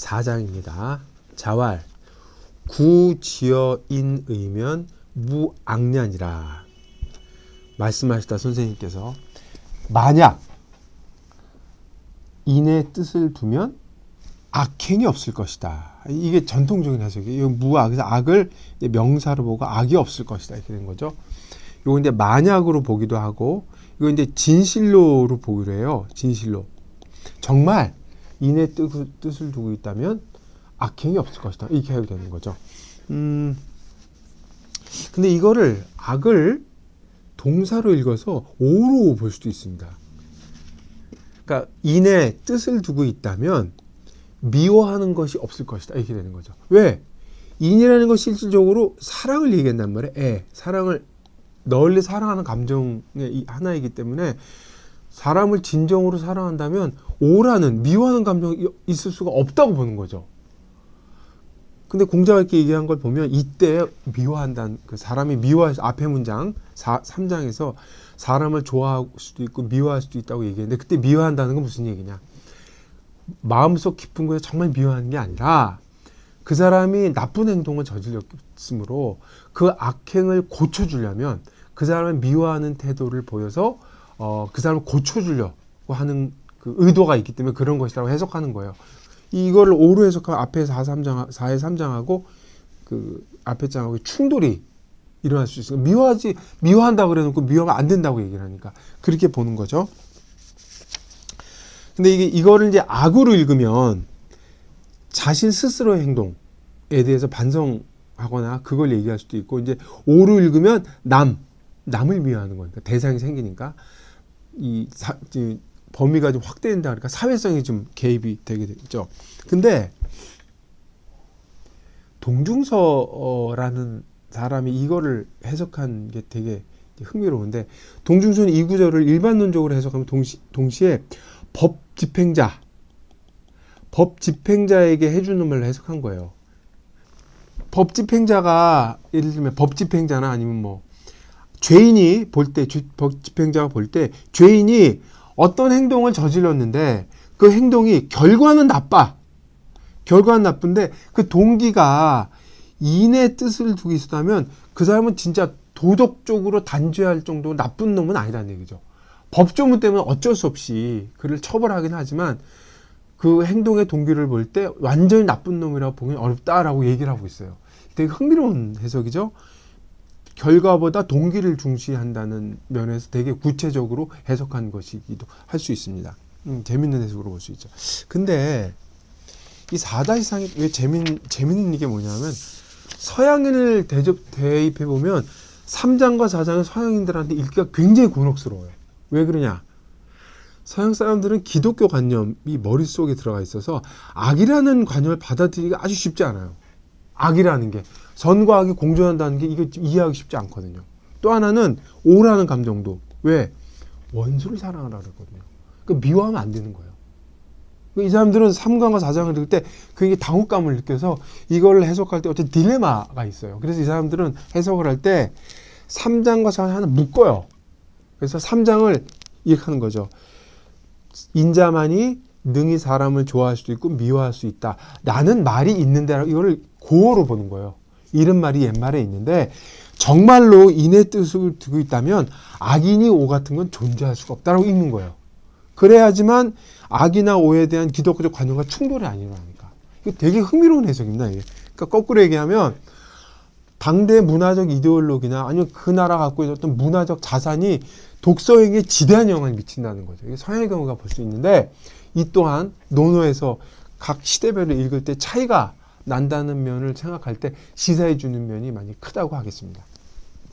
4장입니다. 자왈 구지어인의면 무악년이라 말씀하시다 선생님께서 만약 인의 뜻을 두면 악행이 없을 것이다. 이게 전통적인 해석이에요. 무악, 그래서 악을 명사로 보고 악이 없을 것이다 이렇게 된 거죠. 이거 이제 만약으로 보기도 하고, 이거 이제 진실로로 보기로 해요. 진실로. 정말 인의 뜻을 두고 있다면 악행이 없을 것이다. 이렇게 해야 되는 거죠. 근데 이거를 악을 동사로 읽어서 오로 볼 수도 있습니다. 그러니까 인의 뜻을 두고 있다면 미워하는 것이 없을 것이다. 이렇게 되는 거죠. 왜? 인이라는 것이 실질적으로 사랑을 얘기한단 말이에요. 사랑을 널리 사랑하는 감정의 하나이기 때문에 사람을 진정으로 사랑한다면 오라는 미워하는 감정이 있을 수가 없다고 보는 거죠. 근데 공자가 이렇게 얘기한 걸 보면 이때 미워한다는 그 사람이 미워할 앞에 문장 3장에서 사람을 좋아할 수도 있고 미워할 수도 있다고 얘기했는데, 그때 미워한다는 건 무슨 얘기냐? 마음속 깊은 곳에 정말 미워하는 게 아니라 그 사람이 나쁜 행동을 저질렀으므로 그 악행을 고쳐주려면 그 사람을 미워하는 태도를 보여서 그 사람을 고쳐주려고 하는 그 의도가 있기 때문에 그런 것이라고 해석하는 거예요. 이거를 오로 해석하면 앞에 4의 3장하고 그 앞에 장하고 충돌이 일어날 수 있어요. 미워한다고 그래 놓고 미워하면 안 된다고 얘기를 하니까 그렇게 보는 거죠. 근데 이거를 이제 악으로 읽으면 자신 스스로의 행동에 대해서 반성하거나 그걸 얘기할 수도 있고, 이제 오로 읽으면 남을 미워하는 거니까 대상이 생기니까 범위가 좀 확대된다. 그러니까 사회성이 좀 개입이 되게 되죠. 근데 동중서라는 사람이 이거를 해석한 게 되게 흥미로운데, 동중서는 이 구절을 일반론적으로 해석하면 동시에 법집행자에게 해주는 말로 해석한 거예요. 법집행자가 예를 들면 법집행자나 아니면 뭐 죄인이 볼 때, 법집행자가 볼 때 죄인이 어떤 행동을 저질렀는데 그 행동이 결과는 나쁜데 그 동기가 인의 뜻을 두고 있었다면 그 사람은 진짜 도덕적으로 단죄할 정도로 나쁜 놈은 아니라는 얘기죠. 법조문 때문에 어쩔 수 없이 그를 처벌하긴 하지만 그 행동의 동기를 볼 때 완전히 나쁜 놈이라고 보기 어렵다라고 얘기를 하고 있어요. 되게 흥미로운 해석이죠. 결과보다 동기를 중시한다는 면에서 되게 구체적으로 해석한 것이기도 할 수 있습니다. 재밌는 해석으로 볼 수 있죠. 근데 이 4-3이 왜 재밌는 게 뭐냐면, 서양인을 대입해 보면 3장과 4장은 서양인들한테 읽기가 굉장히 곤혹스러워요. 왜 그러냐? 서양 사람들은 기독교 관념이 머릿속에 들어가 있어서 악이라는 관념을 받아들이기가 아주 쉽지 않아요. 악이라는 게, 선과 악이 공존한다는 게 이거 이해하기 쉽지 않거든요. 또 하나는 오라는 감정도, 왜? 원수를 사랑하라 그랬거든요. 그러니까 미워하면 안 되는 거예요. 이 사람들은 3강과 4장을 읽을 때 굉장히 당혹감을 느껴서 이걸 해석할 때 어떤 딜레마가 있어요. 그래서 이 사람들은 해석을 할 때 3장과 4장 하나 묶어요. 그래서 3장을 이렇게 하는 거죠. 인자만이 능히 사람을 좋아할 수도 있고 미워할 수 있다. 라는 말이 있는데, 이거를 고어로 보는 거예요. 이런 말이 옛말에 있는데 정말로 인의 뜻을 두고 있다면 악인이 오 같은 건 존재할 수가 없다라고 읽는 거예요. 그래야지만 악이나 오에 대한 기독교적 관념과 충돌이 안 일어나니까. 이거 되게 흥미로운 해석입니다. 이게. 그러니까 거꾸로 얘기하면 당대 문화적 이데올로기나 아니면 그 나라 갖고 있었던 문화적 자산이 독서에게 지대한 영향을 미친다는 거죠. 이게 서양의 경우가 볼 수 있는데, 이 또한 논어에서 각 시대별로 읽을 때 차이가 난다는 면을 생각할 때 시사해 주는 면이 많이 크다고 하겠습니다.